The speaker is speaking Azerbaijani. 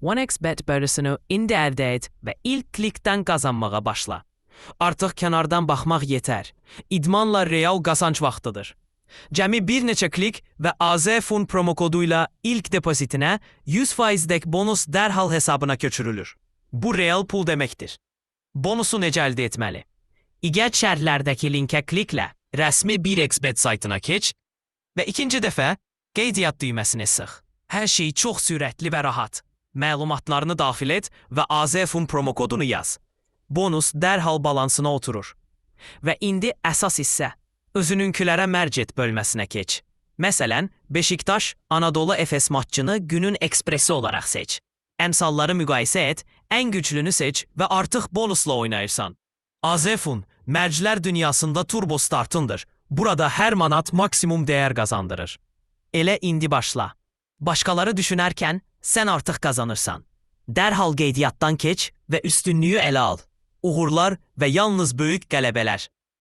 OneXBet bölüsünü indi əldə et və ilk klikdən qazanmağa başla. Artıq kənardan baxmaq yetər. İdmanla real qazanc vaxtıdır. Cəmi bir neçə klik və AZFUN promo koduyla ilk depozitinə 100%dək bonus dərhal hesabına köçürülür. Bu real pul deməkdir. Bonusu necə əldə etməli? İgət şərhlərdəki linkə kliklə rəsmi 1xBet saytına keç və ikinci dəfə qeydiyyat düyməsini sıx. Hər şey çox sürətli və rahat. Məlumatlarını daxil et və AZFUN promo kodunu yaz. Bonus dərhal balansına oturur. Və indi əsas hissə. Özününkilərə mərc et bölməsinə keç. Məsələn, Beşiktaş Anadolu Efes maçını günün ekspresi olaraq seç. Əmsalları müqayisə et, ən güclünü seç və artıq bonusla oynayırsan. AZFUN, mərclər dünyasında turbo startındır. Burada hər manat maksimum dəyər qazandırır. Elə indi başla. Başqaları düşünərkən sən artıq qazanırsan. Dərhal qeydiyyatdan keç və üstünlüyü ələ al. Uğurlar və yalnız böyük qələbələr.